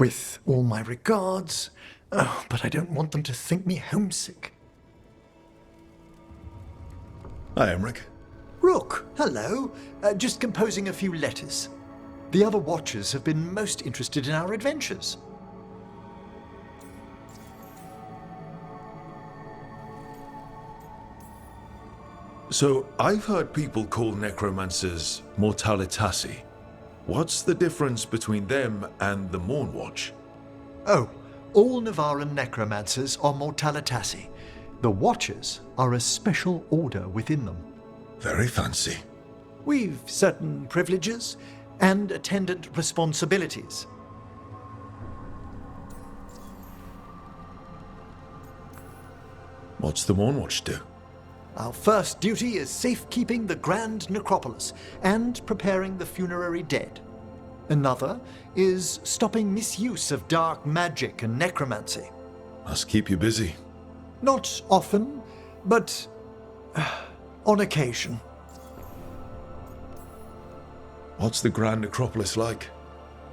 With all my regards. Oh, but I don't want them to think me homesick. Hi, Emmerich. Rook, hello. Just composing a few letters. The other Watchers have been most interested in our adventures. So, I've heard people call necromancers mortalitasi. What's the difference between them and the Mornwatch? Oh, all Navaran necromancers are mortalitasi. The Watchers are a special order within them. Very fancy. We've certain privileges and attendant responsibilities. What's the Mornwatch do? Our first duty is safekeeping the Grand Necropolis and preparing the funerary dead. Another is stopping misuse of dark magic and necromancy. Must keep you busy. Not often, but on occasion. What's the Grand Necropolis like?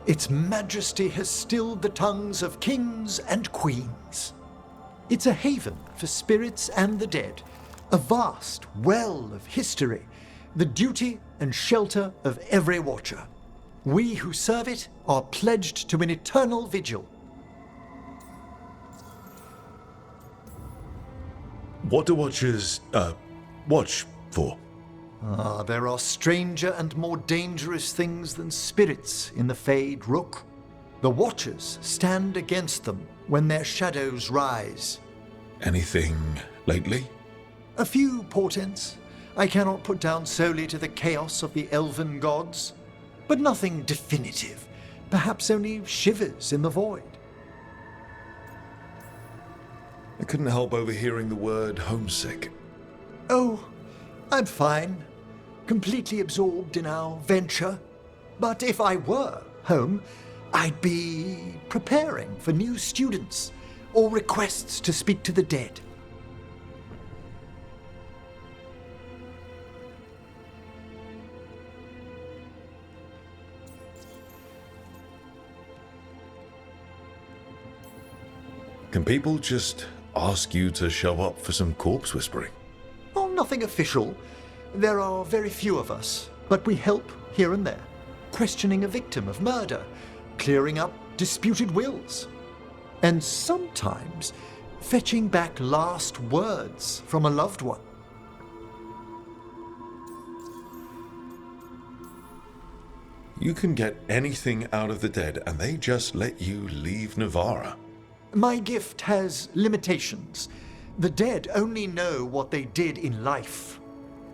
Its majesty has stilled the tongues of kings and queens. It's a haven for spirits and the dead, a vast well of history, the duty and shelter of every Watcher. We who serve it are pledged to an eternal vigil. What do Watchers, watch for? There are stranger and more dangerous things than spirits in the Fade, Rook. The Watchers stand against them when their shadows rise. Anything lately? A few portents I cannot put down solely to the chaos of the elven gods, but nothing definitive, perhaps only shivers in the void. I couldn't help overhearing the word homesick. Oh, I'm fine, completely absorbed in our venture. But if I were home, I'd be preparing for new students or requests to speak to the dead. Can people just ask you to show up for some corpse whispering? Oh, nothing official. There are very few of us, but we help here and there, questioning a victim of murder, clearing up disputed wills, and sometimes fetching back last words from a loved one. You can get anything out of the dead and they just let you leave Navara. My gift has limitations. The dead only know what they did in life.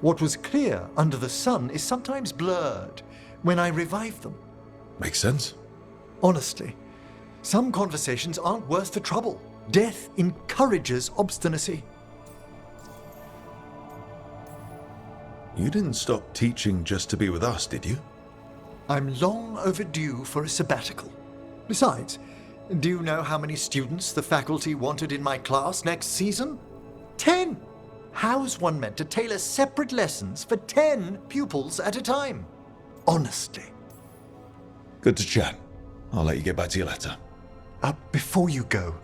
What was clear under the sun is sometimes blurred when I revive them. Makes sense. Honestly, some conversations aren't worth the trouble. Death encourages obstinacy. You didn't stop teaching just to be with us, did you? I'm long overdue for a sabbatical. Besides, do you know how many students the faculty wanted in my class next season? 10! How's one meant to tailor separate lessons for 10 pupils at a time? Honestly. Good to chat. I'll let you get back to your letter. Before you go,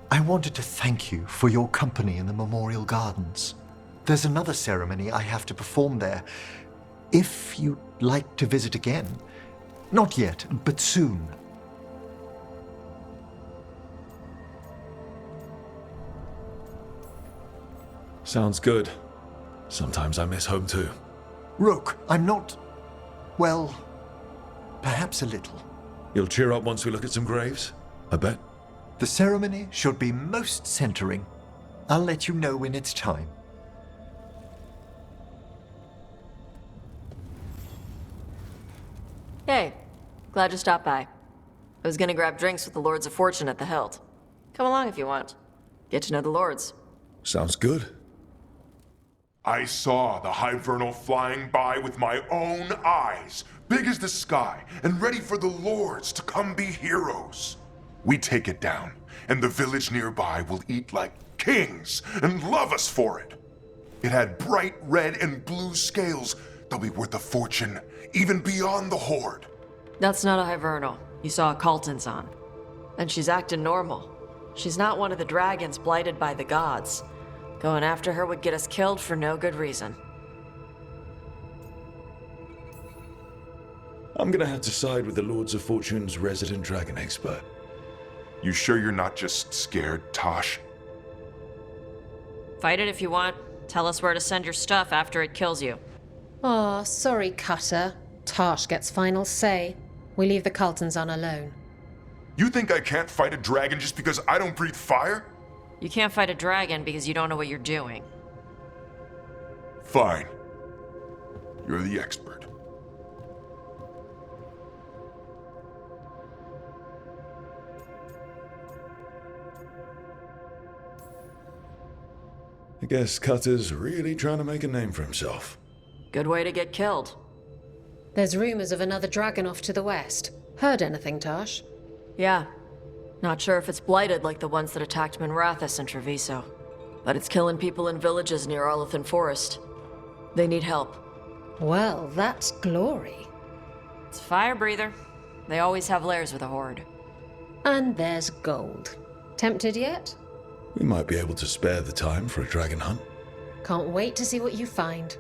I wanted to thank you for your company in the Memorial Gardens. There's another ceremony I have to perform there. If you'd like to visit again. Not yet, but soon. Sounds good. Sometimes I miss home too. Rook, I'm not... well, perhaps a little. You'll cheer up once we look at some graves, I bet. The ceremony should be most centering. I'll let you know when it's time. Hey, glad you stopped by. I was gonna grab drinks with the Lords of Fortune at the Hilt. Come along if you want. Get to know the Lords. Sounds good. I saw the Hivernal flying by with my own eyes, big as the sky, and ready for the Lords to come be heroes. We take it down, and the village nearby will eat like kings and love us for it. It had bright red and blue scales. They'll be worth a fortune, even beyond the Horde. That's not a Hivernal. You saw a Calton's on. And she's acting normal. She's not one of the dragons blighted by the gods. Going after her would get us killed for no good reason. I'm gonna have to side with the Lords of Fortune's resident dragon expert. You sure you're not just scared, Tosh? Fight it if you want. Tell us where to send your stuff after it kills you. Aw, sorry, Cutter. Tosh gets final say. We leave the Carltons on alone. You think I can't fight a dragon just because I don't breathe fire? You can't fight a dragon because you don't know what you're doing. Fine. You're the expert. I guess Cutter's really trying to make a name for himself. Good way to get killed. There's rumors of another dragon off to the west. Heard anything, Tosh? Yeah. Not sure if it's blighted like the ones that attacked Minrathous and Treviso. But it's killing people in villages near Arlethan Forest. They need help. Well, that's glory. It's a fire breather. They always have lairs with a horde. And there's gold. Tempted yet? We might be able to spare the time for a dragon hunt. Can't wait to see what you find.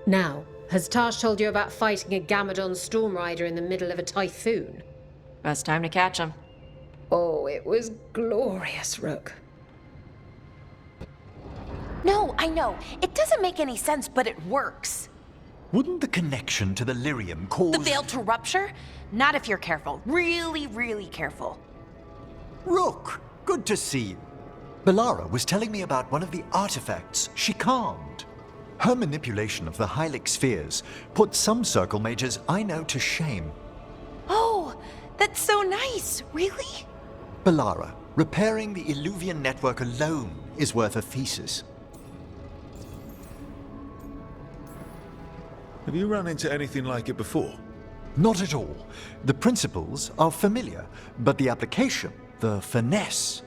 Now, has Tosh told you about fighting a Gamadon storm rider in the middle of a typhoon? Best time to catch them. Oh, it was glorious, Rook. No, I know. It doesn't make any sense, but it works. Wouldn't the connection to the lyrium cause... The veil to rupture? Not if you're careful. Really, really careful. Rook, good to see you. Belara was telling me about one of the artifacts she calmed. Her manipulation of the Hylic spheres put some circle mages I know to shame. Oh, that's so nice. Really? Belara, repairing the Illuvian network alone is worth a thesis. Have you run into anything like it before? Not at all. The principles are familiar, but the application, the finesse.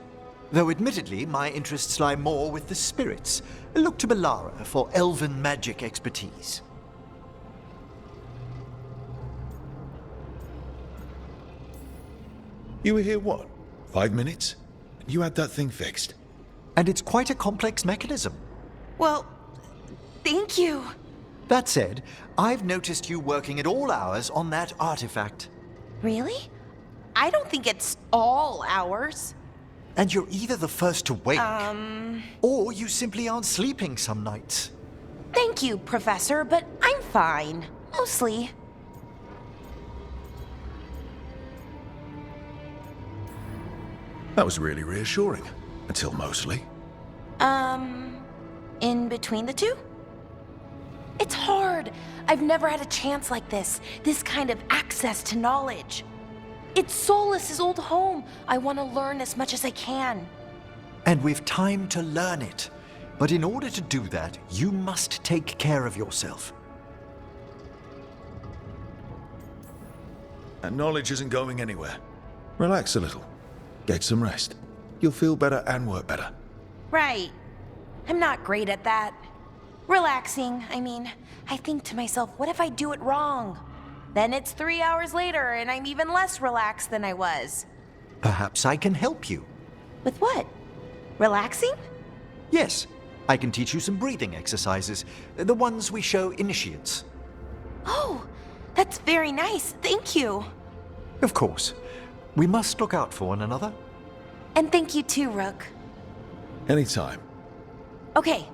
Though admittedly, my interests lie more with the spirits. Look to Belara for elven magic expertise. You were here, what, 5 minutes? You had that thing fixed. And it's quite a complex mechanism. Well, thank you. That said, I've noticed you working at all hours on that artifact. Really? I don't think it's all ours. And you're either the first to wake, or you simply aren't sleeping some nights. Thank you, Professor, but I'm fine. Mostly. That was really reassuring. Until mostly. In between the two? It's hard. I've never had a chance like this kind of access to knowledge. It's Solas' old home. I want to learn as much as I can. And we've time to learn it. But in order to do that, you must take care of yourself. And knowledge isn't going anywhere. Relax a little. Get some rest. You'll feel better and work better. Right. I'm not great at that. Relaxing, I mean, I think to myself, what if I do it wrong? Then it's 3 hours later and I'm even less relaxed than I was. Perhaps I can help you. With what? Relaxing? Yes, I can teach you some breathing exercises, the ones we show initiates. Oh, that's very nice. Thank you. Of course. We must look out for one another. And thank you too, Rook. Anytime. Okay,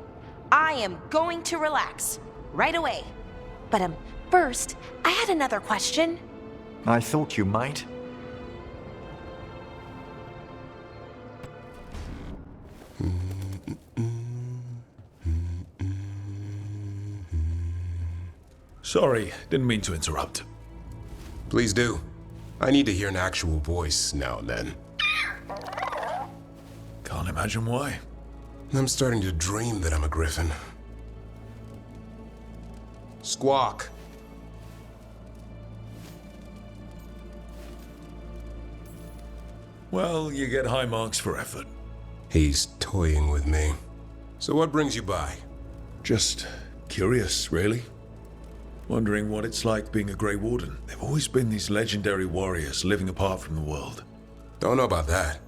I am going to relax right away. But first, I had another question. I thought you might. Sorry, didn't mean to interrupt. Please do. I need to hear an actual voice now and then. Can't imagine why. I'm starting to dream that I'm a griffin. Squawk. Well, you get high marks for effort. He's toying with me. So what brings you by? Just curious, really. Wondering what it's like being a Grey Warden. There've always been these legendary warriors living apart from the world. Don't know about that.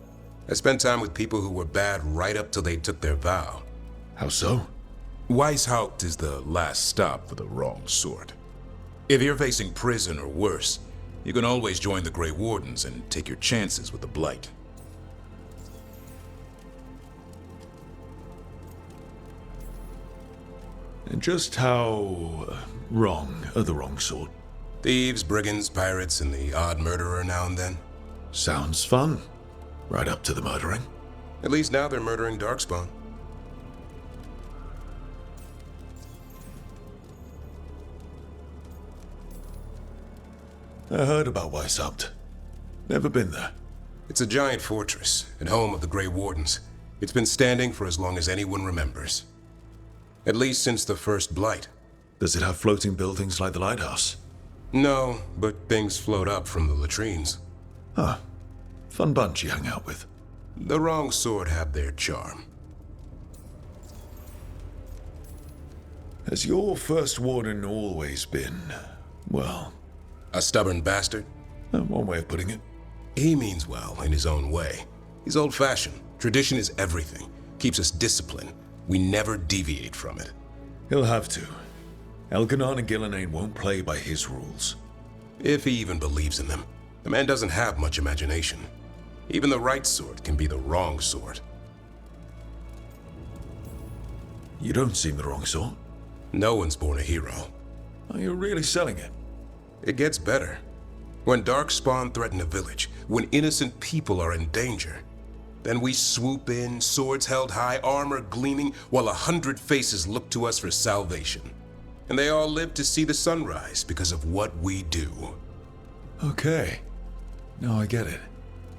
I spent time with people who were bad right up till they took their vow. How so? Weishaupt is the last stop for the wrong sort. If you're facing prison or worse, you can always join the Grey Wardens and take your chances with the Blight. And just how wrong are the wrong sort? Thieves, brigands, pirates, and the odd murderer now and then. Sounds fun. Right up to the murdering. At least now they're murdering Darkspawn. I heard about Weishaupt. Never been there. It's a giant fortress and home of the Grey Wardens. It's been standing for as long as anyone remembers. At least since the first Blight. Does it have floating buildings like the lighthouse? No, but things float up from the latrines. Huh. Fun bunch you hang out with. The wrong sort have their charm. Has your first warden always been, well... A stubborn bastard? One way of putting it. He means well in his own way. He's old-fashioned. Tradition is everything. Keeps us disciplined. We never deviate from it. He'll have to. Elganon and Gillenane won't play by his rules. If he even believes in them. The man doesn't have much imagination. Even the right sort can be the wrong sort. You don't seem the wrong sort. No one's born a hero. Are you really selling it? It gets better. When Darkspawn threaten a village, when innocent people are in danger, then we swoop in, swords held high, armor gleaming, while 100 faces look to us for salvation. And they all live to see the sunrise because of what we do. Okay. Now I get it.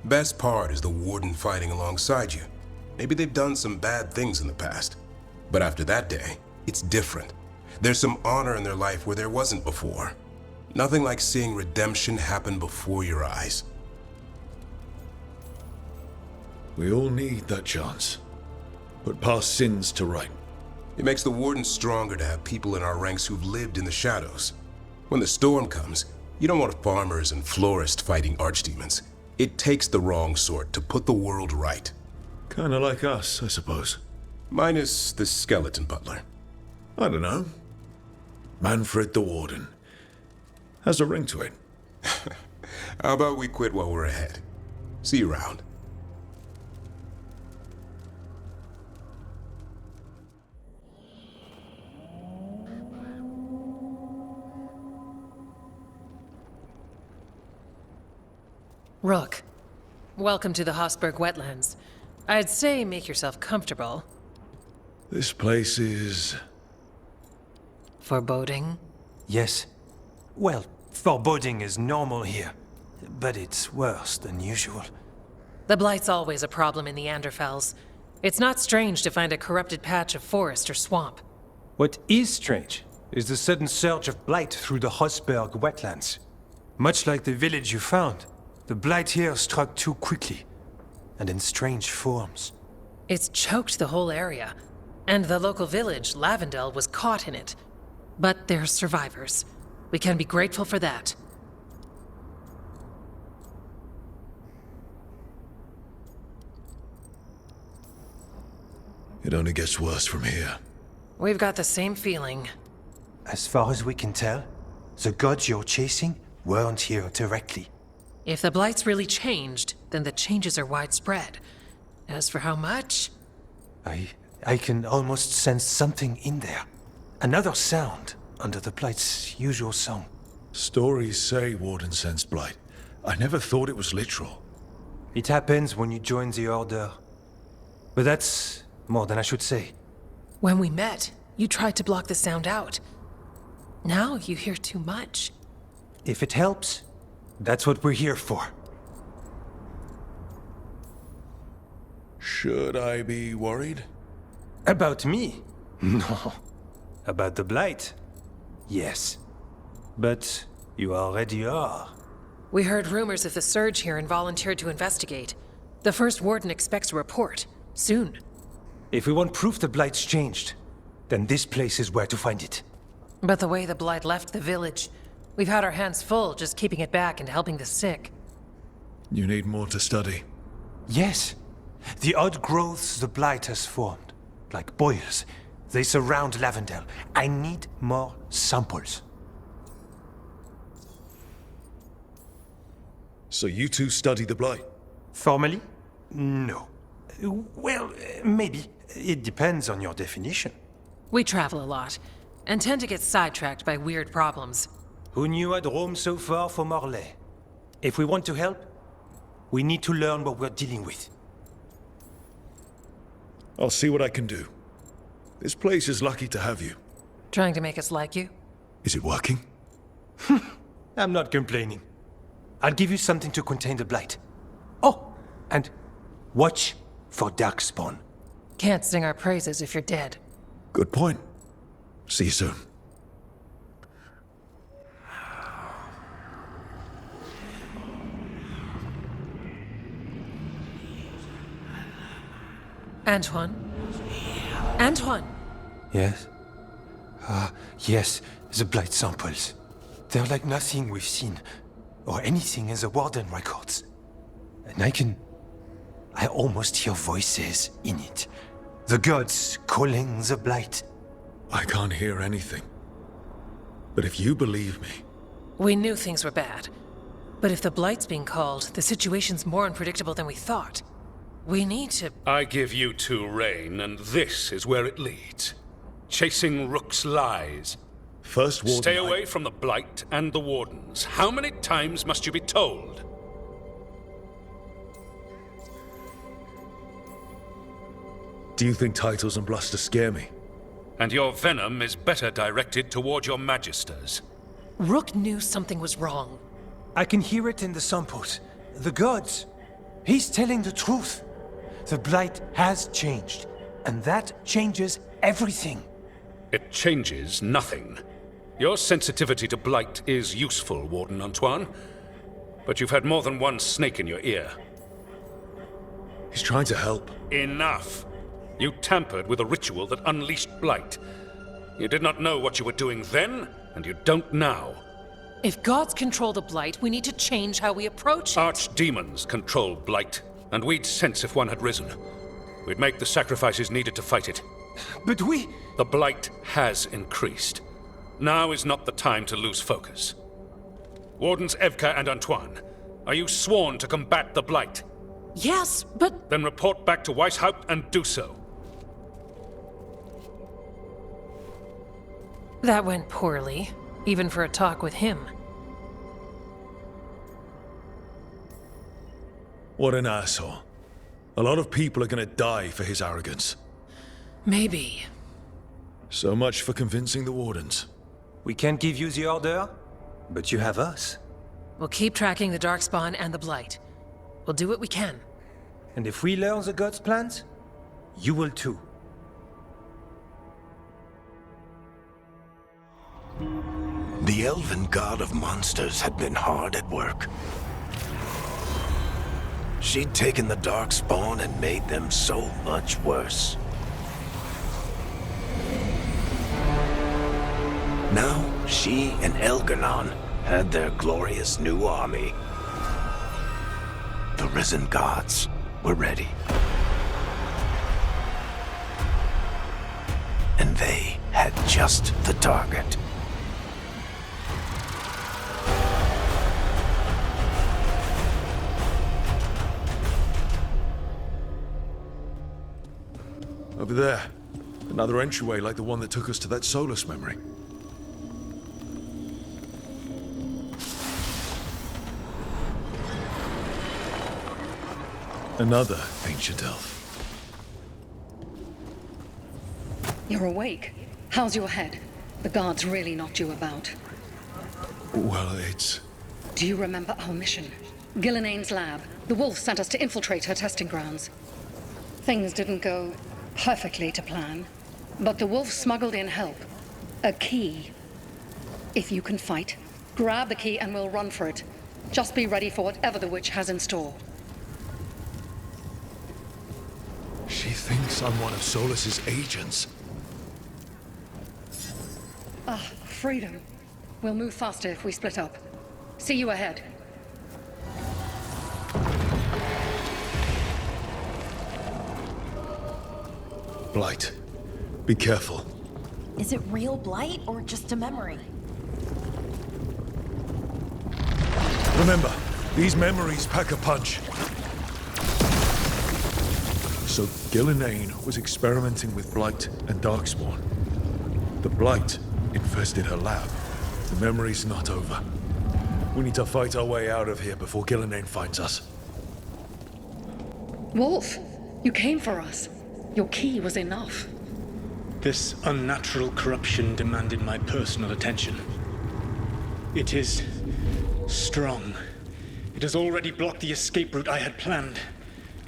Best part is the warden fighting alongside you. Maybe they've done some bad things in the past. But after that day, it's different. There's some honor in their life where there wasn't before. Nothing like seeing redemption happen before your eyes. We all need that chance. Put past sins to right. It makes the warden stronger to have people in our ranks who've lived in the shadows. When the storm comes, you don't want farmers and florists fighting archdemons. It takes the wrong sort to put the world right. Kinda like us, I suppose. Minus the skeleton butler. I don't know. Manfred the Warden. Has a ring to it. How about we quit while we're ahead? See you around. Rook, welcome to the Hosberg wetlands. I'd say make yourself comfortable. This place is... Foreboding? Yes. Well, foreboding is normal here, but it's worse than usual. The Blight's always a problem in the Anderfels. It's not strange to find a corrupted patch of forest or swamp. What is strange is the sudden surge of blight through the Hosberg wetlands. Much like the village you found, the blight here struck too quickly, and in strange forms. It's choked the whole area, and the local village, Lavendel, was caught in it. But they're survivors. We can be grateful for that. It only gets worse from here. We've got the same feeling. As far as we can tell, the gods you're chasing weren't here directly. If the Blight's really changed, then the changes are widespread. As for how much... I can almost sense something in there. Another sound under the Blight's usual song. Stories say Warden sensed blight. I never thought it was literal. It happens when you join the Order. But that's more than I should say. When we met, you tried to block the sound out. Now you hear too much. If it helps, that's what we're here for. Should I be worried? About me? No. About the Blight? Yes. But you already are. We heard rumors of the surge here and volunteered to investigate. The first warden expects a report. Soon. If we want proof the Blight's changed, then this place is where to find it. But the way the Blight left the village, we've had our hands full just keeping it back and helping the sick. You need more to study. Yes. The odd growths the blight has formed, like boils, they surround Lavendel. I need more samples. So you two study the blight? Formally? No. Well, maybe. It depends on your definition. We travel a lot, and tend to get sidetracked by weird problems. Who knew I'd roam so far for Morlaix? If we want to help, we need to learn what we're dealing with. I'll see what I can do. This place is lucky to have you. Trying to make us like you? Is it working? I'm not complaining. I'll give you something to contain the blight. Oh, and watch for darkspawn. Can't sing our praises if you're dead. Good point. See you soon. Antoine? Antoine! Yes? Yes, the blight samples. They're like nothing we've seen, or anything in the Warden records. And I almost hear voices in it. The gods calling the blight. I can't hear anything. But if you believe me... We knew things were bad. But if the blight's being called, the situation's more unpredictable than we thought. We need to... I give you two rein, and this is where it leads. Chasing Rook's lies. First Warden... Stay away from the Blight and the Wardens. How many times must you be told? Do you think titles and bluster scare me? And your venom is better directed toward your magisters. Rook knew something was wrong. I can hear it in the samples. The gods. He's telling the truth. The blight has changed, and that changes everything. It changes nothing. Your sensitivity to blight is useful, Warden Antoine. But you've had more than one snake in your ear. He's trying to help. Enough! You tampered with a ritual that unleashed blight. You did not know what you were doing then, and you don't now. If gods control the blight, we need to change how we approach it. Archdemons control blight, and we'd sense if one had risen. We'd make the sacrifices needed to fight it. But we... The blight has increased. Now is not the time to lose focus. Wardens Evka and Antoine, are you sworn to combat the blight? Yes, but... Then report back to Weishaupt and do so. That went poorly, even for a talk with him. What an asshole. A lot of people are gonna die for his arrogance. Maybe. So much for convincing the Wardens. We can't give you the order, but you have us. We'll keep tracking the Darkspawn and the Blight. We'll do what we can. And if we learn the gods' plans, you will too. The elven god of monsters had been hard at work. She'd taken the Darkspawn and made them so much worse. Now, she and Elgar'nan had their glorious new army. The risen gods were ready. And they had just the target. Over there. Another entryway like the one that took us to that solas memory. Another ancient elf. You're awake. How's your head? The guards really knocked you about. Well, it's... Do you remember our mission? Gillenane's lab. The wolf sent us to infiltrate her testing grounds. Things didn't go perfectly to plan, but the wolf smuggled in help. A key. If you can fight, grab the key and we'll run for it. Just be ready for whatever the witch has in store. She thinks I'm one of Solas's agents. Ah, freedom. We'll move faster if we split up. See you ahead. Blight. Be careful. Is it real blight or just a memory? Remember, these memories pack a punch. So Gillenane was experimenting with Blight and Darkspawn. The Blight infested her lab. The memory's not over. We need to fight our way out of here before Gillenane finds us. Wolf, you came for us. Your key was enough. This unnatural corruption demanded my personal attention. It is strong. It has already blocked the escape route I had planned.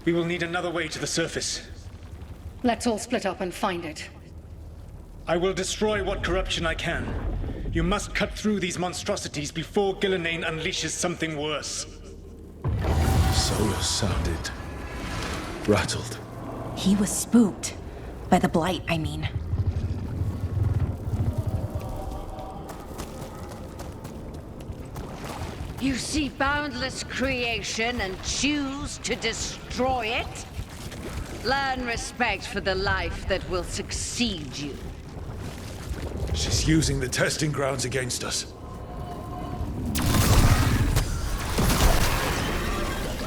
We will need another way to the surface. Let's all split up and find it. I will destroy what corruption I can. You must cut through these monstrosities before Gillenane unleashes something worse. Solas sounded rattled. He was spooked. By the blight, I mean. You see boundless creation and choose to destroy it? Learn respect for the life that will succeed you. She's using the testing grounds against us.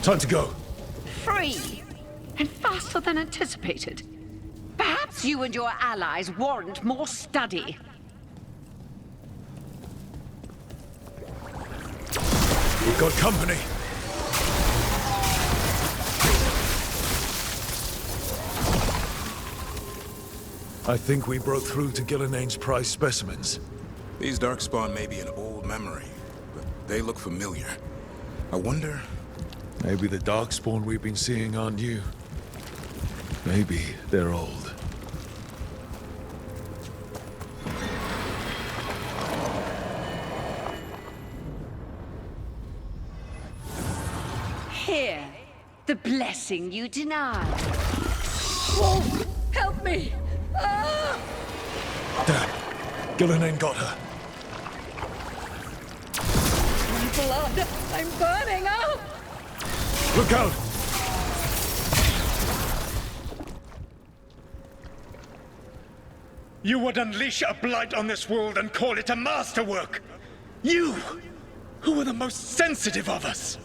Time to go. Free, and faster than anticipated. Perhaps you and your allies warrant more study. We've got company. I think we broke through to Gillenane's prized specimens. These Darkspawn may be an old memory, but they look familiar. I wonder... Maybe the Darkspawn we've been seeing aren't new. Maybe they're old. Here, the blessing you denied. Wolf, help me! Ah! Dad, Gillenane got her. My blood! I'm burning up! Look out! You would unleash a blight on this world and call it a masterwork! You, who are the most sensitive of us!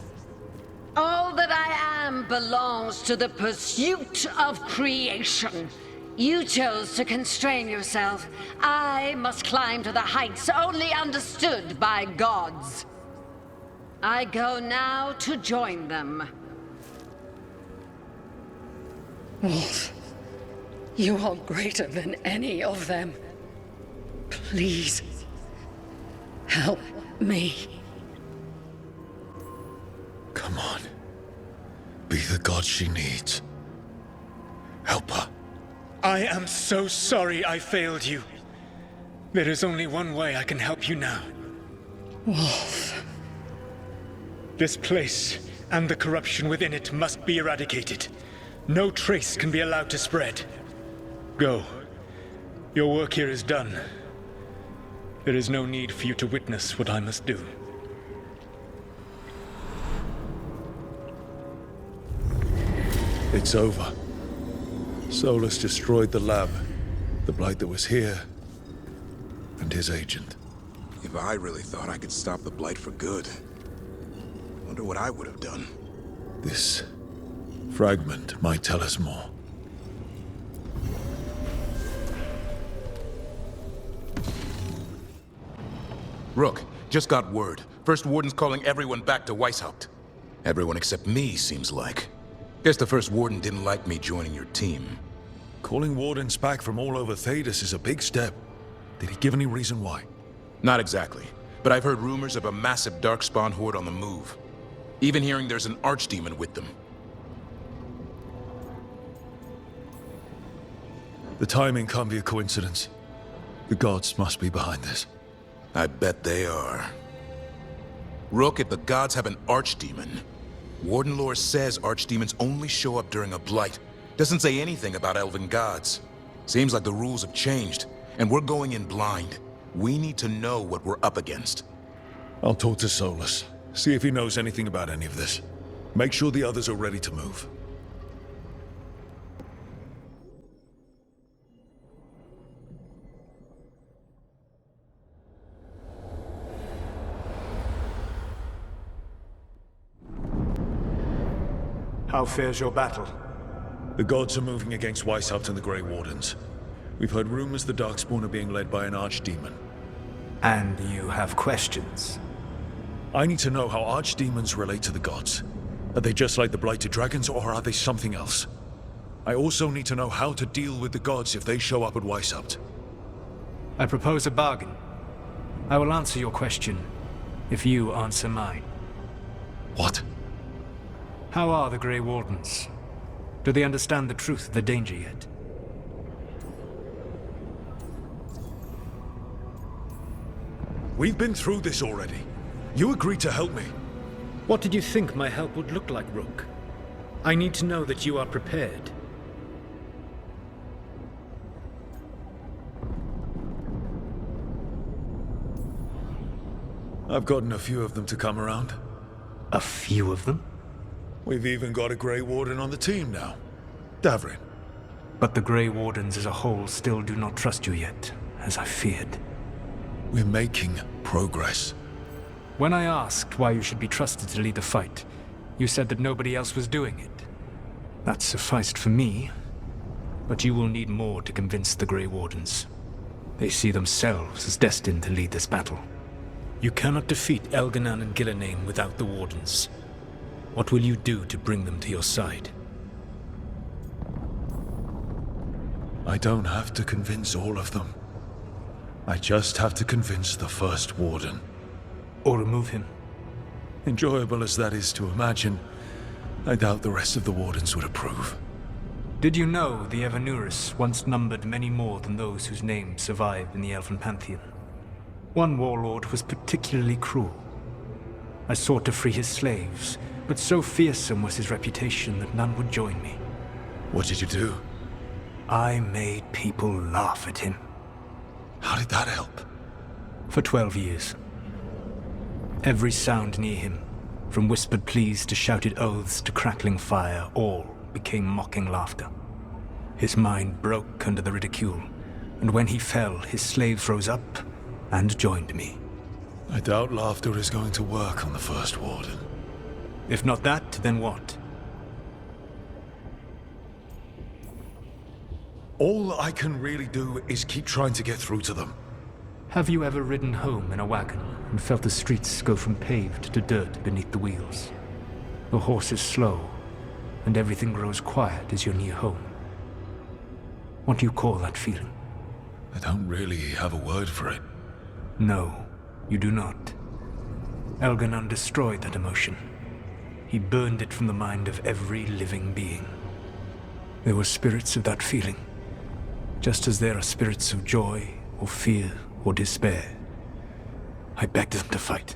All that I am belongs to the pursuit of creation. You chose to constrain yourself. I must climb to the heights only understood by gods. I go now to join them. Wolf, you are greater than any of them. Please, help me. Come on. Be the god she needs. Help her. I am so sorry I failed you. There is only one way I can help you now. Wolf. This place and the corruption within it must be eradicated. No trace can be allowed to spread. Go. Your work here is done. There is no need for you to witness what I must do. It's over. Solas destroyed the lab, the blight that was here, and his agent. If I really thought I could stop the blight for good, wonder what I would have done. This fragment might tell us more. Rook, just got word. First Warden's calling everyone back to Weishaupt. Everyone except me, seems like. Guess the First Warden didn't like me joining your team. Calling Wardens back from all over Thedas is a big step. Did he give any reason why? Not exactly, but I've heard rumors of a massive Darkspawn horde on the move. Even hearing there's an archdemon with them. The timing can't be a coincidence. The gods must be behind this. I bet they are. Rook, if the gods have an archdemon, Warden lore says archdemons only show up during a blight. Doesn't say anything about elven gods. Seems like the rules have changed, and we're going in blind. We need to know what we're up against. I'll talk to Solas, see if he knows anything about any of this. Make sure the others are ready to move. How fares your battle? The gods are moving against Weishaupt and the Grey Wardens. We've heard rumors the Darkspawn are being led by an archdemon. And you have questions? I need to know how archdemons relate to the gods. Are they just like the Blighted Dragons, or are they something else? I also need to know how to deal with the gods if they show up at Weishaupt. I propose a bargain. I will answer your question if you answer mine. What? How are the Grey Wardens? Do they understand the truth of the danger yet? We've been through this already. You agreed to help me. What did you think my help would look like, Rook? I need to know that you are prepared. I've gotten a few of them to come around. A few of them? We've even got a Grey Warden on the team now. Davrin. But the Grey Wardens as a whole still do not trust you yet, as I feared. We're making progress. When I asked why you should be trusted to lead the fight, you said that nobody else was doing it. That sufficed for me, but you will need more to convince the Grey Wardens. They see themselves as destined to lead this battle. You cannot defeat Elganon and Gillenane without the Wardens. What will you do to bring them to your side? I don't have to convince all of them. I just have to convince the first Warden. Or remove him. Enjoyable as that is to imagine, I doubt the rest of the Wardens would approve. Did you know the Evanurus once numbered many more than those whose names survive in the Elven Pantheon? One warlord was particularly cruel. I sought to free his slaves, but so fearsome was his reputation that none would join me. What did you do? I made people laugh at him. How did that help? For 12 years. Every sound near him, from whispered pleas to shouted oaths to crackling fire, all became mocking laughter. His mind broke under the ridicule, and when he fell, his slaves rose up and joined me. I doubt laughter is going to work on the first Warden. If not that, then what? All I can really do is keep trying to get through to them. Have you ever ridden home in a wagon and felt the streets go from paved to dirt beneath the wheels? The horse is slow, and everything grows quiet as you're near home. What do you call that feeling? I don't really have a word for it. No, you do not. Elganon destroyed that emotion. He burned it from the mind of every living being. There were spirits of that feeling, just as there are spirits of joy, or fear, or despair. I begged them to fight.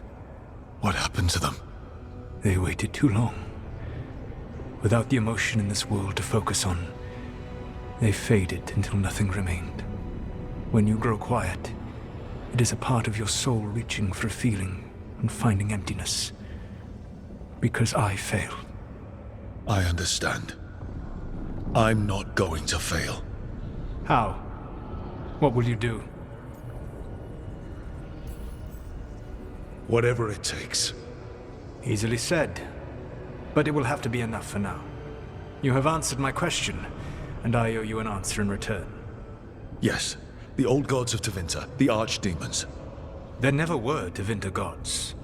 What happened to them? They waited too long. Without the emotion in this world to focus on, they faded until nothing remained. When you grow quiet, it is a part of your soul reaching for a feeling and finding emptiness. Because I failed. I understand. I'm not going to fail. How? What will you do? Whatever it takes. Easily said. But it will have to be enough for now. You have answered my question, and I owe you an answer in return. Yes. The old gods of Tevinter, the archdemons. There never were Tevinter gods.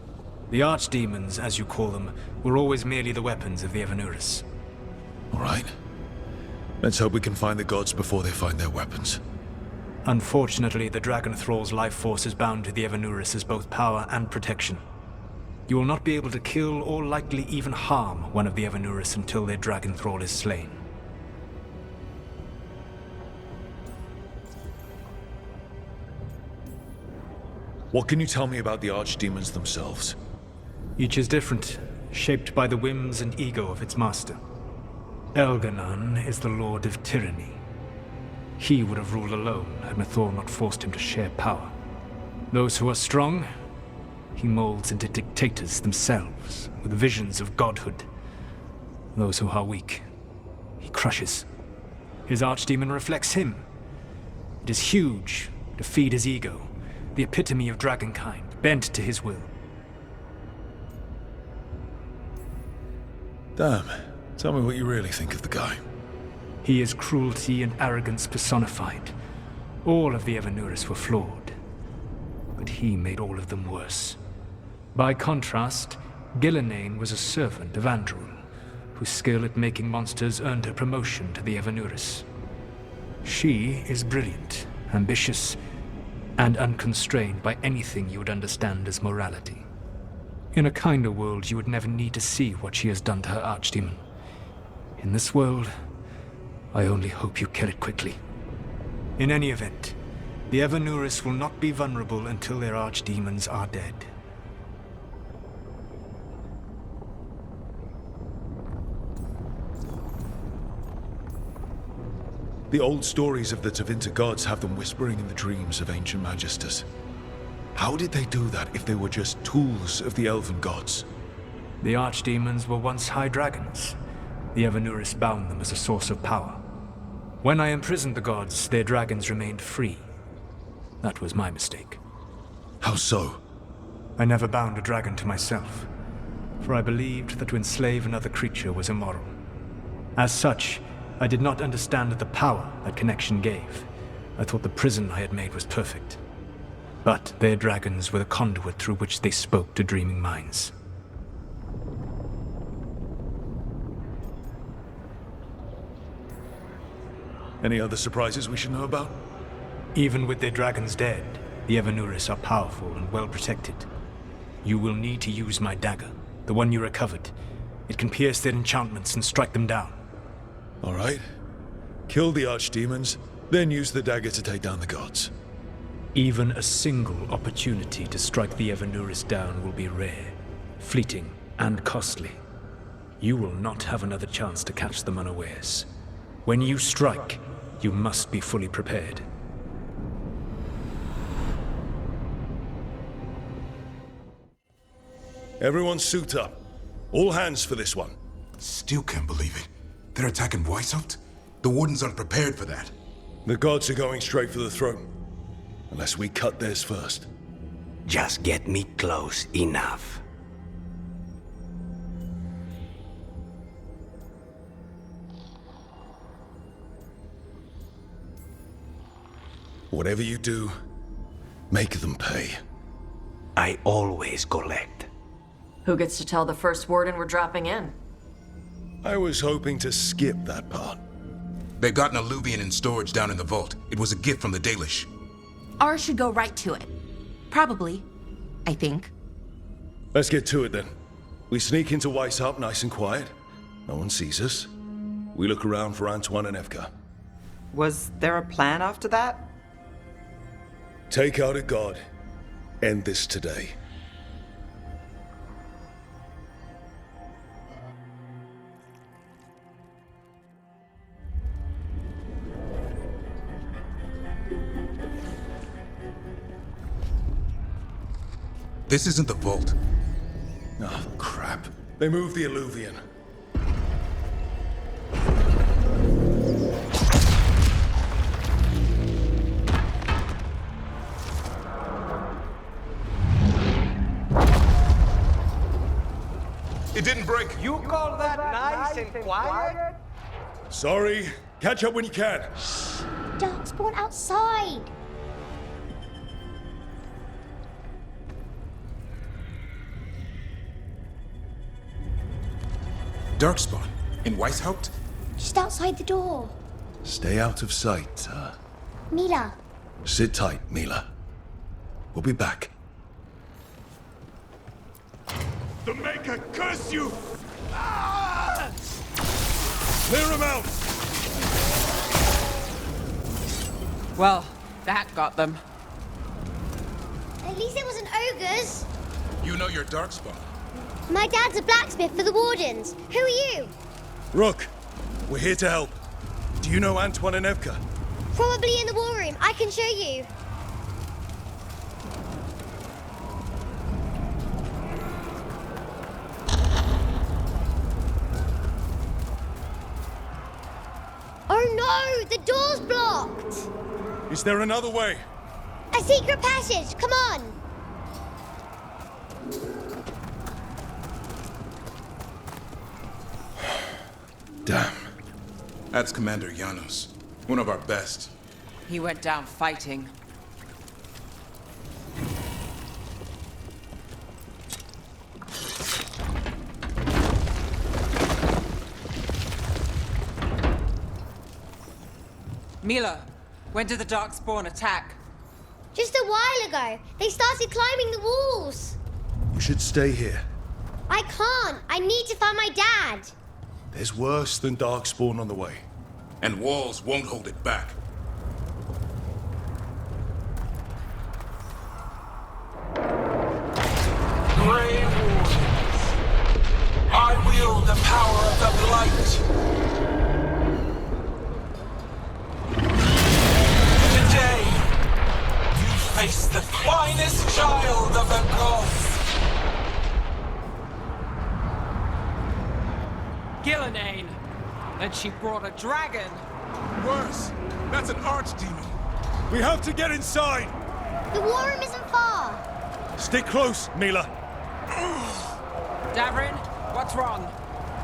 The archdemons, as you call them, were always merely the weapons of the Evanurus. All right. Let's hope we can find the gods before they find their weapons. Unfortunately, the Dragon Thrall's life force is bound to the Evanurus as both power and protection. You will not be able to kill or likely even harm one of the Evanurus until their Dragon Thrall is slain. What can you tell me about the archdemons themselves? Each is different, shaped by the whims and ego of its master. Elganon is the Lord of Tyranny. He would have ruled alone had Mathor not forced him to share power. Those who are strong, he molds into dictators themselves, with visions of godhood. Those who are weak, he crushes. His archdemon reflects him. It is huge to feed his ego, the epitome of dragonkind, bent to his will. Damn. Tell me what you really think of the guy. He is cruelty and arrogance personified. All of the Evanuris were flawed, but he made all of them worse. By contrast, Gillenane was a servant of Andrul, whose skill at making monsters earned her promotion to the Evanuris. She is brilliant, ambitious, and unconstrained by anything you would understand as morality. In a kinder world, you would never need to see what she has done to her archdemon. In this world, I only hope you kill it quickly. In any event, the Evanuris will not be vulnerable until their archdemons are dead. The old stories of the Tevinter gods have them whispering in the dreams of ancient magisters. How did they do that if they were just tools of the elven gods? The archdemons were once high dragons. The Evanuris bound them as a source of power. When I imprisoned the gods, their dragons remained free. That was my mistake. How so? I never bound a dragon to myself, for I believed that to enslave another creature was immoral. As such, I did not understand the power that connection gave. I thought the prison I had made was perfect. But their dragons were the conduit through which they spoke to dreaming minds. Any other surprises we should know about? Even with their dragons dead, the Evanuris are powerful and well protected. You will need to use my dagger, the one you recovered. It can pierce their enchantments and strike them down. All right. Kill the archdemons, then use the dagger to take down the gods. Even a single opportunity to strike the Evanuris down will be rare, fleeting, and costly. You will not have another chance to catch them unawares. When you strike, you must be fully prepared. Everyone suit up. All hands for this one. Still can't believe it. They're attacking Weishaupt? The Wardens aren't prepared for that. The gods are going straight for the throne. Unless we cut theirs first. Just get me close enough. Whatever you do, make them pay. I always collect. Who gets to tell the first warden we're dropping in? I was hoping to skip that part. They've got an alluvian in storage down in the vault. It was a gift from the Dalish. Ours should go right to it. Probably. I think. Let's get to it then. We sneak into Weishaupt nice and quiet. No one sees us. We look around for Antoine and Evka. Was there a plan after that? Take out a god. End this today. This isn't the vault. Oh, crap. They moved the alluvian. It didn't break. You call that nice and quiet? Sorry. Catch up when you can. Darkspawn outside. Darkspawn? In Weishaupt? Just outside the door. Stay out of sight, Mila. Sit tight, Mila. We'll be back. The Maker curse you! Ah! Clear him out! Well, that got them. At least it wasn't ogres. You know your Darkspawn. My dad's a blacksmith for the Wardens. Who are you? Rook, we're here to help. Do you know Antoine and Evka? Probably in the war room. I can show you. Oh no! The door's blocked! Is there another way? A secret passage! Come on! Damn. That's Commander Janos, one of our best. He went down fighting. Mila, when did the Darkspawn attack? Just a while ago. They started climbing the walls. You should stay here. I can't. I need to find my dad. There's worse than Darkspawn on the way. And walls won't hold it back. Grey Wardens, I wield the power of the Blight. Today, you face the finest child of the gods. Gillenane. And she brought a dragon. Worse! That's an archdemon! We have to get inside! The war room isn't far. Stick close, Mila. Davrin, what's wrong?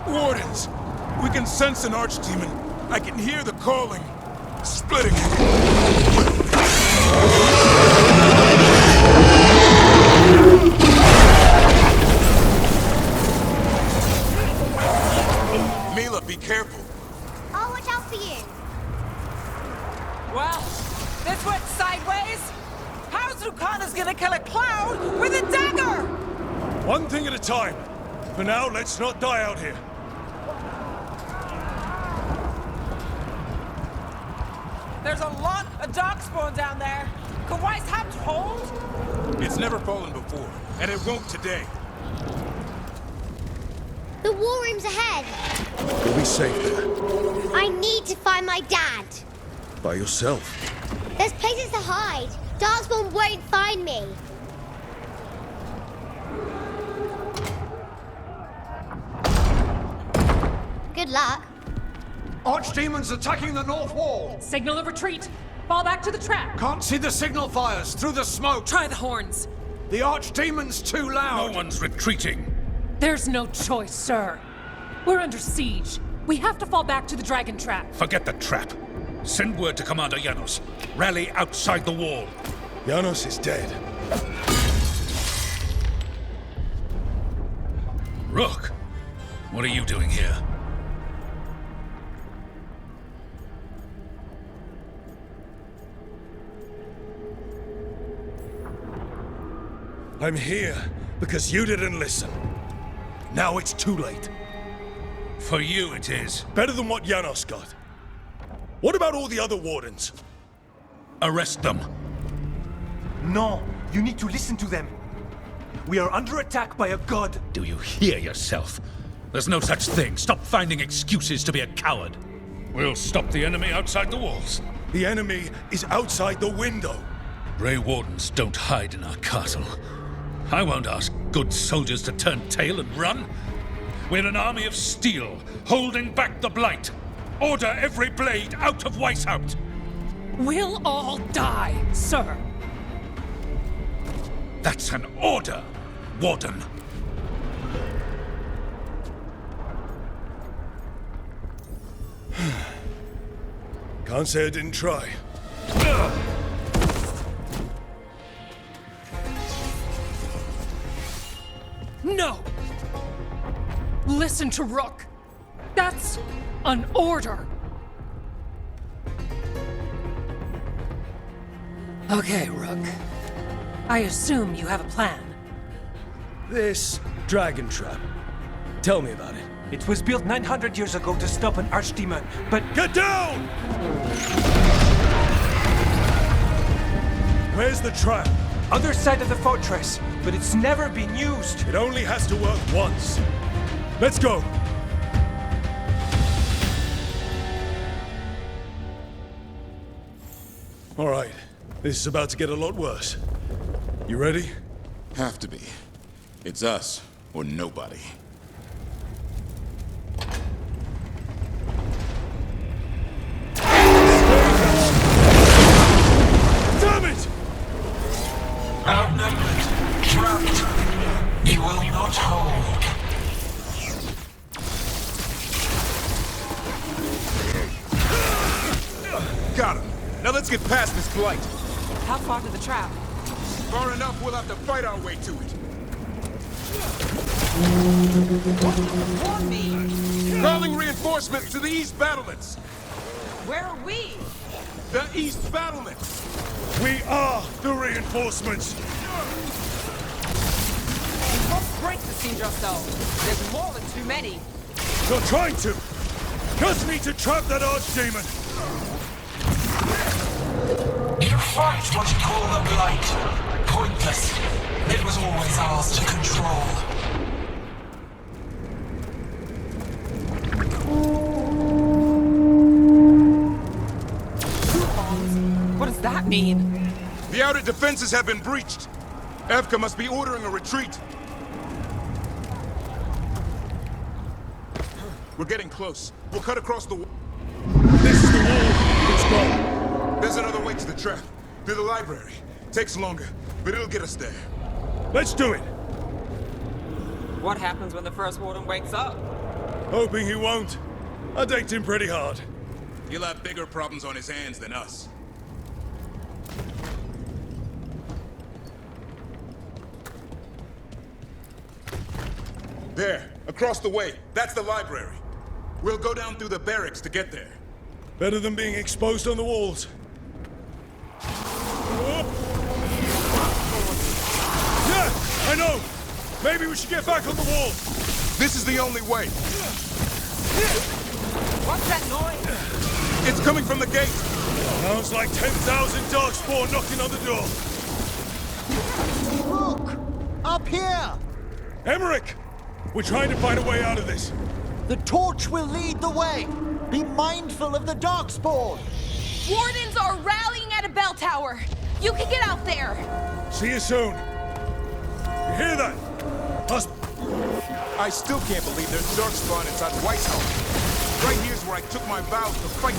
Wardens! We can sense an archdemon. I can hear the calling. Splitting. Mila, be careful. I'll watch out for you. Well, this went sideways. How's Lucana's gonna kill a cloud with a dagger? One thing at a time. For now, let's not die out here. There's a lot of Darkspawn down there. Can Weiss have hold? It's never fallen before, and it won't today. The war room's ahead. You'll be safe there. I need to find my dad. By yourself. There's places to hide. Darkspawn won't find me. Good luck. Archdemons attacking the north wall. Signal of retreat. Fall back to the trap. Can't see the signal fires through the smoke. Try the horns. The Archdemon's too loud. No one's retreating. There's no choice, sir. We're under siege. We have to fall back to the dragon trap. Forget the trap. Send word to Commander Janos. Rally outside the wall. Janos is dead. Rook, what are you doing here? I'm here because you didn't listen. Now it's too late. For you it is. Better than what Janos got. What about all the other wardens? Arrest them. No, you need to listen to them. We are under attack by a god. Do you hear yourself? There's no such thing. Stop finding excuses to be a coward. We'll stop the enemy outside the walls. The enemy is outside the window. Grey Wardens don't hide in our castle. I won't ask good soldiers to turn tail and run. We're an army of steel, holding back the Blight. Order every blade out of Weishaupt. We'll all die, sir. That's an order, Warden. Can't say I didn't try. No! Listen to Rook. That's an order. Okay, Rook. I assume you have a plan. This dragon trap. Tell me about it. It was built 900 years ago to stop an archdemon, but... Get down! Where's the trap? Other side of the fortress, but it's never been used. It only has to work once. Let's go! All right, this is about to get a lot worse. You ready? Have to be. It's us, or nobody. Damn it! Outnumbered, trapped, you will not hold. let's get past this blight. How far to the trap? Far enough, we'll have to fight our way to it. Warn me! Calling reinforcements to the east battlements. Where are we? The east battlements. We are the reinforcements. You must break the siege yourselves. There's more than too many. You're trying to. Just need to trap that archdemon. You fight what you call the Blight. Pointless. It was always ours to control. What does that mean? The outer defenses have been breached. Evka must be ordering a retreat. We're getting close. We'll cut across the wall. This is the wall. It's gone. There's another way to the trap. Through the library. Takes longer, but it'll get us there. Let's do it. What happens when the First Warden wakes up? Hoping he won't. I decked him pretty hard. He'll have bigger problems on his hands than us. There, across the way. That's the library. We'll go down through the barracks to get there. Better than being exposed on the walls. Yeah, I know. Maybe we should get back on the wall. This is the only way. What's that noise? It's coming from the gate. Sounds like 10,000 darkspawn knocking on the door. Look! Up here! Emmerich! We're trying to find a way out of this. The torch will lead the way. Be mindful of the darkspawn. Wardens are rallying at a bell tower. You can get out there. See you soon. You hear that? I still can't believe there's darkspawn inside White's house. Right here's where I took my vows to fight.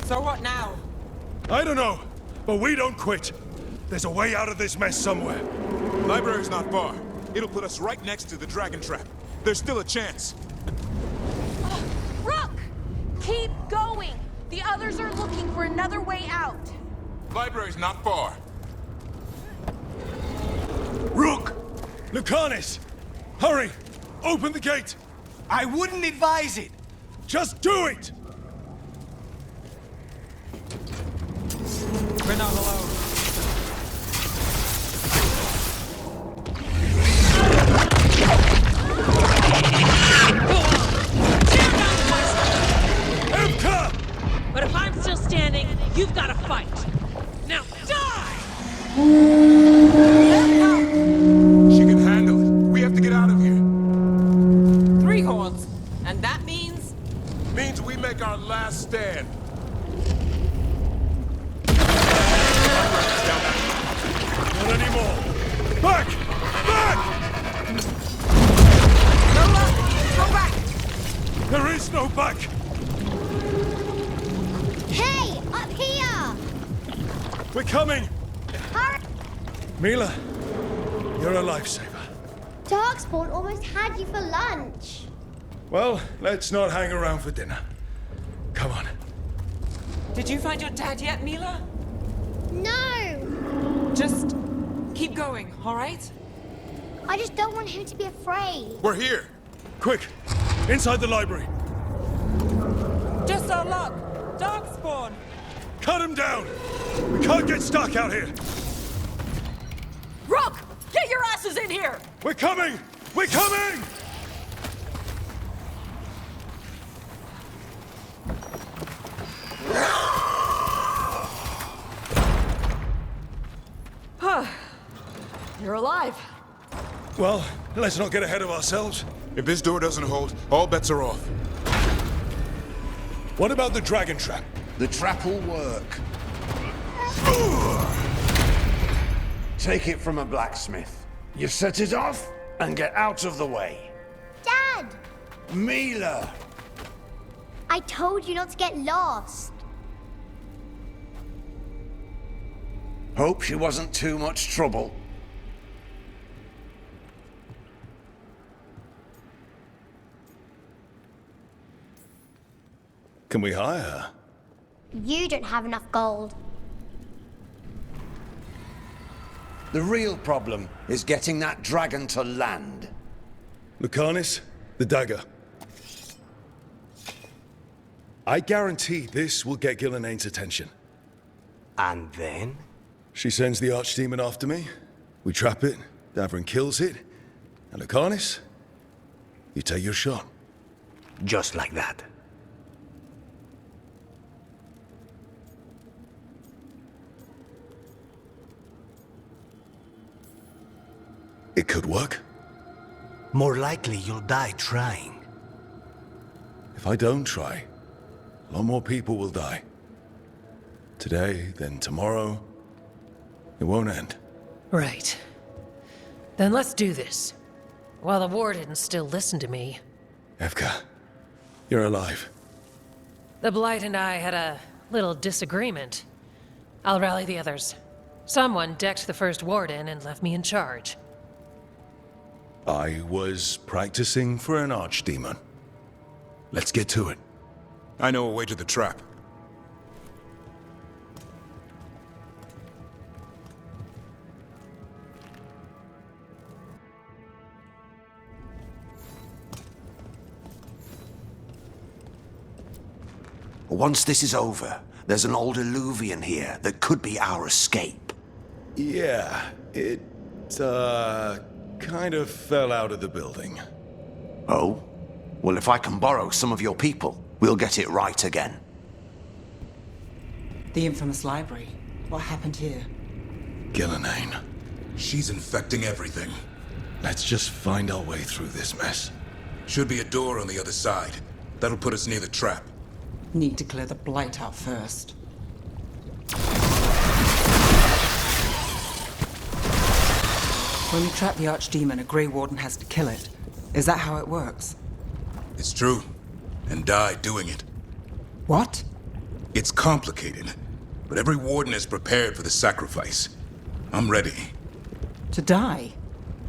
So what now? I don't know, but we don't quit. There's a way out of this mess somewhere. Library's not far. It'll put us right next to the dragon trap. There's still a chance. Rook! Keep going. The others are looking for another way out. Library's not far. Rook! Lucanus! Hurry! Open the gate! I wouldn't advise it! Just do it! We're not alone. But if I'm still standing, you've got to fight. Now die! She can handle it. We have to get out of here. 3 horns. And that means? Means we make our last stand. Not anymore! Back! Back! No luck! Go back! There is no back! Hey, up here! We're coming! Hurry! Mila, you're a lifesaver. Darkspawn almost had you for lunch. Well, let's not hang around for dinner. Come on. Did you find your dad yet, Mila? No! Just keep going, all right? I just don't want him to be afraid. We're here. Quick! Inside the library. Just our luck. Darkspawn. Cut him down! We can't get stuck out here! Rook! Get your asses in here! We're coming! We're coming! You're alive. Well, let's not get ahead of ourselves. If this door doesn't hold, all bets are off. What about the dragon trap? The trap will work. Take it from a blacksmith. You set it off and get out of the way. Dad! Mila! I told you not to get lost. Hope she wasn't too much trouble. Can we hire her? You don't have enough gold. The real problem is getting that dragon to land. Lucanus, the dagger. I guarantee this will get Gilneain's attention. And then? She sends the archdemon after me. We trap it, Davrin kills it, and Lucanus, you take your shot. Just like that. It could work. More likely you'll die trying. If I don't try, a lot more people will die. Today, then tomorrow. It won't end. Right. Then let's do this. While the Wardens still listen to me. Evka, you're alive. The Blight and I had a little disagreement. I'll rally the others. Someone decked the first Warden and left me in charge. I was practicing for an archdemon. Let's get to it. I know a way to the trap. Once this is over, there's an old Illuvian here that could be our escape. Yeah, it, kind of fell out of the building. Oh? Well, if I can borrow some of your people, we'll get it right again. The infamous library. What happened here? Gilneain. She's infecting everything. Let's just find our way through this mess. Should be a door on the other side. That'll put us near the trap. Need to clear the Blight out first. When we trap the Archdemon, a Grey Warden has to kill it. Is that how it works? It's true. And die doing it. What? It's complicated, but every Warden is prepared for the sacrifice. I'm ready. To die?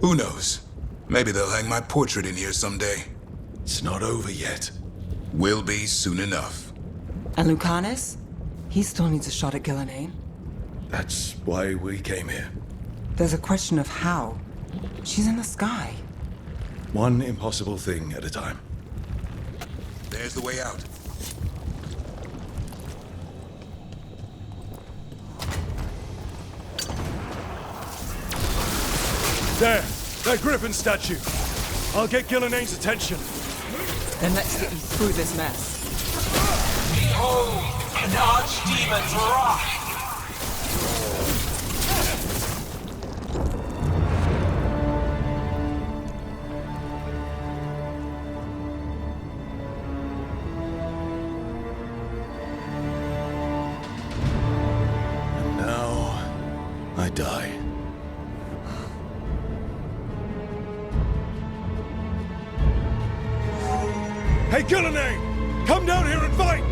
Who knows? Maybe they'll hang my portrait in here someday. It's not over yet. Will be soon enough. And Lucanus? He still needs a shot at Gilneain. That's why we came here. There's a question of how. She's in the sky. One impossible thing at a time. There's the way out. There! That griffin statue! I'll get Gilneain's attention. Then let's get you through this mess. Behold, an archdemon's wrath! And now, I die. Hey, Gilneain! Come down here and fight!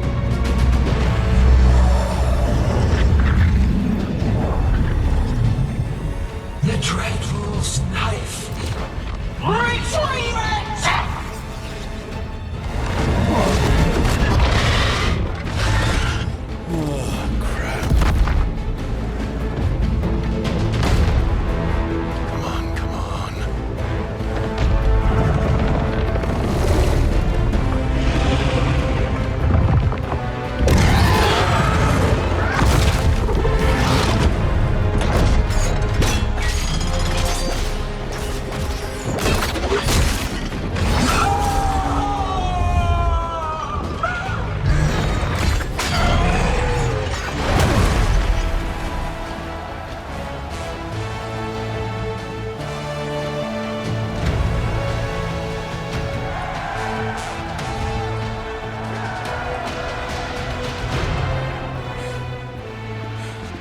The dreadwolf's knife! Retrieve it! Oh, crap. Come on, come on.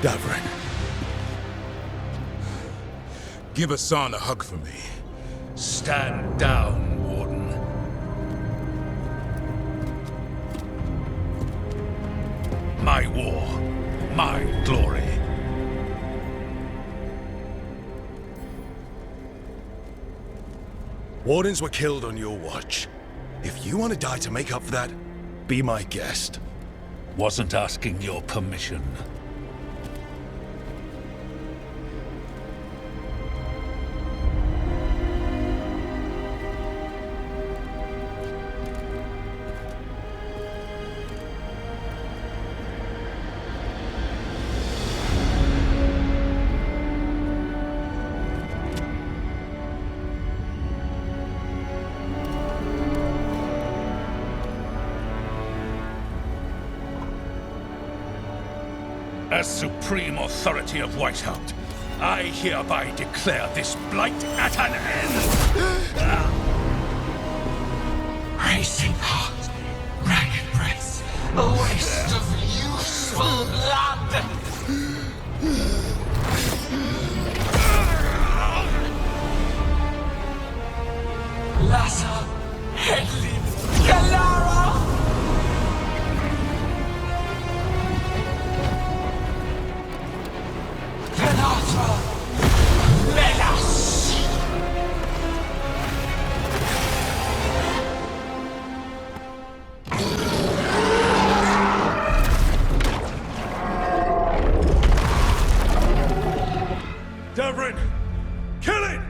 Davrin. Give Hassan a hug for me. Stand down, Warden. My war, my glory. Wardens were killed on your watch. If you want to die to make up for that, be my guest. Wasn't asking your permission. As supreme authority of Whitehaupt, I hereby declare this blight at an end! Racing heart, ragged breath, a waste of useful blood! Lassa, Hedley, Galara! Davrin! Kill it!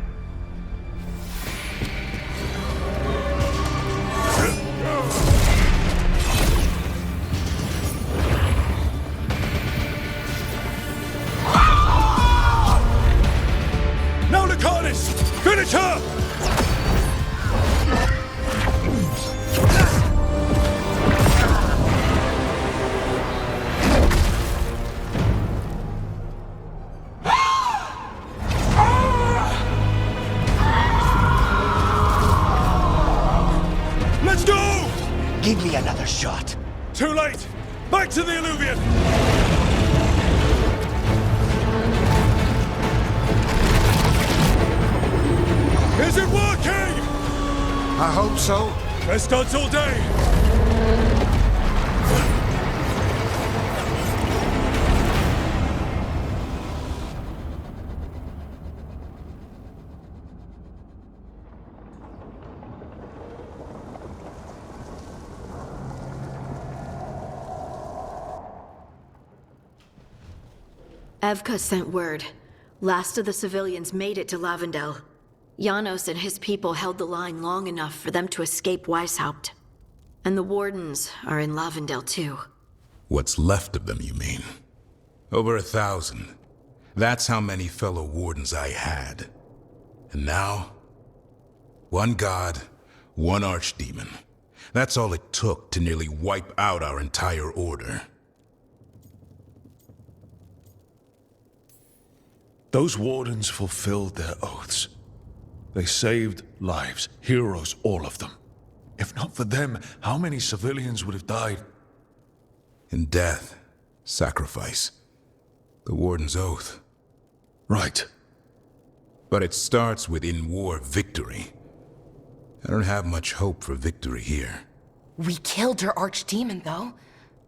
Now Lucanus! Finish her! Let's go! Give me another shot. Too late! Back to the Illuvian! Is it working? I hope so. Best odds all day! Evka sent word. Last of the civilians made it to Lavendel. Janos and his people held the line long enough for them to escape Weishaupt. And the Wardens are in Lavendel too. What's left of them, you mean? Over 1,000. That's how many fellow Wardens I had. And now? One god, one archdemon. That's all it took to nearly wipe out our entire order. Those Wardens fulfilled their oaths. They saved lives, heroes, all of them. If not for them, how many civilians would have died? In death, sacrifice, the Warden's oath. Right. But it starts with in-war victory. I don't have much hope for victory here. We killed her archdemon, though.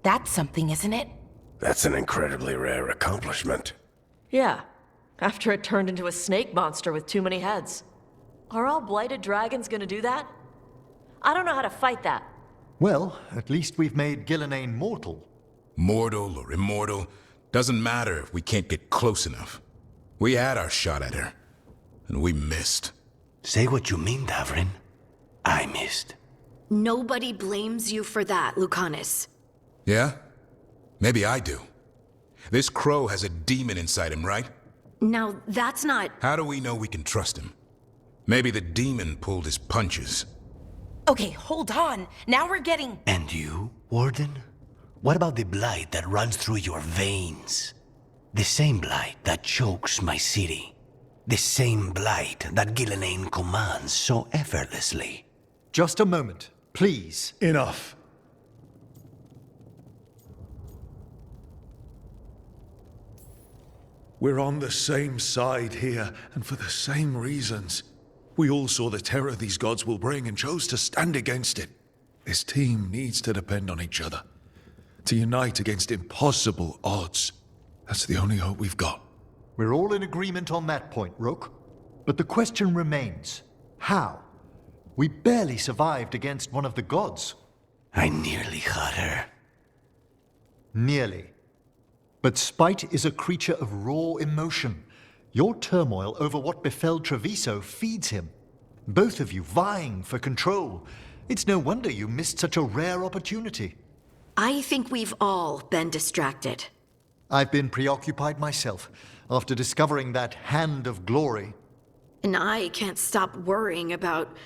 That's something, isn't it? That's an incredibly rare accomplishment. Yeah, after it turned into a snake monster with too many heads. Are all blighted dragons gonna do that? I don't know how to fight that. Well, at least we've made Gillenane mortal. Mortal or immortal, doesn't matter if we can't get close enough. We had our shot at her, and we missed. Say what you mean, Davrin. I missed. Nobody blames you for that, Lucanus. Yeah? Maybe I do. This crow has a demon inside him, right? Now, that's not... How do we know we can trust him? Maybe the demon pulled his punches. Okay, hold on. Now we're getting... And you, Warden? What about the blight that runs through your veins? The same blight that chokes my city. The same blight that Gillenane commands so effortlessly. Just a moment, please. Enough. We're on the same side here, and for the same reasons. We all saw the terror these gods will bring and chose to stand against it. This team needs to depend on each other. To unite against impossible odds. That's the only hope we've got. We're all in agreement on that point, Rook. But the question remains, how? We barely survived against one of the gods. I nearly had her. Nearly. But spite is a creature of raw emotion. Your turmoil over what befell Treviso feeds him. Both of you vying for control. It's no wonder you missed such a rare opportunity. I think we've all been distracted. I've been preoccupied myself after discovering that Hand of Glory. And I can't stop worrying about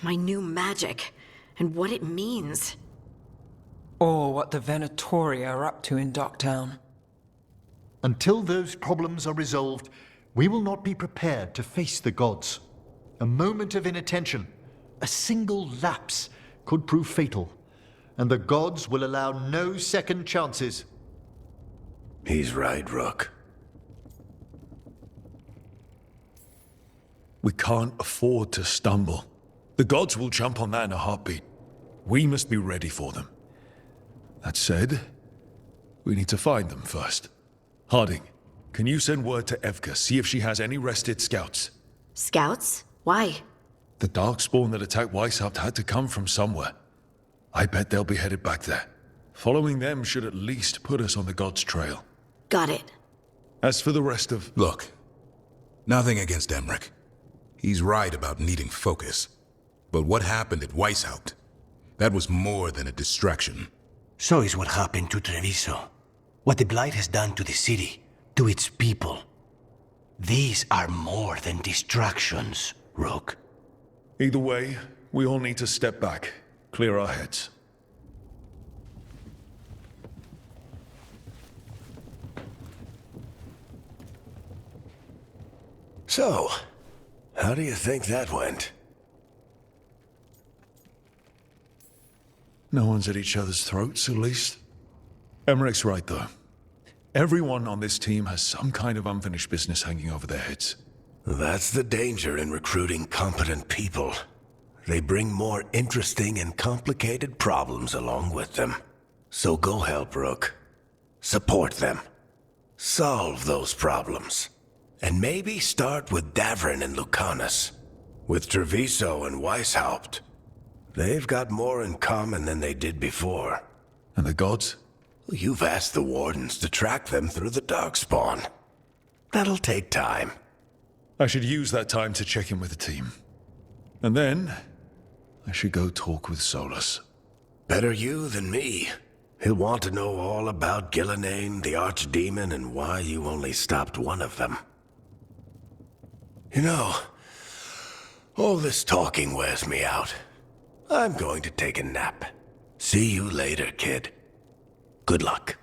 my new magic and what it means. Or what the Venatori are up to in Docktown. Until those problems are resolved, we will not be prepared to face the gods. A moment of inattention, a single lapse, could prove fatal, and the gods will allow no second chances. He's right, Rook. We can't afford to stumble. The gods will jump on that in a heartbeat. We must be ready for them. That said, we need to find them first. Harding, can you send word to Evka, see if she has any rested scouts? Scouts? Why? The Darkspawn that attacked Weishaupt had to come from somewhere. I bet they'll be headed back there. Following them should at least put us on the gods' trail. Got it. As for the rest of... Look, nothing against Emmerich. He's right about needing focus. But what happened at Weishaupt? That was more than a distraction. So is what happened to Treviso. What the Blight has done to the city, to its people. These are more than distractions, Rook. Either way, we all need to step back, clear our heads. So, how do you think that went? No one's at each other's throats, at least. Emmerich's right, though. Everyone on this team has some kind of unfinished business hanging over their heads. That's the danger in recruiting competent people. They bring more interesting and complicated problems along with them. So go help, Rook. Support them. Solve those problems. And maybe start with Davrin and Lucanus. With Treviso and Weishaupt. They've got more in common than they did before. And the gods? You've asked the Wardens to track them through the Darkspawn. That'll take time. I should use that time to check in with the team. And then, I should go talk with Solas. Better you than me. He'll want to know all about Gillenane, the Archdemon, and why you only stopped one of them. You know, all this talking wears me out. I'm going to take a nap. See you later, kid. Good luck.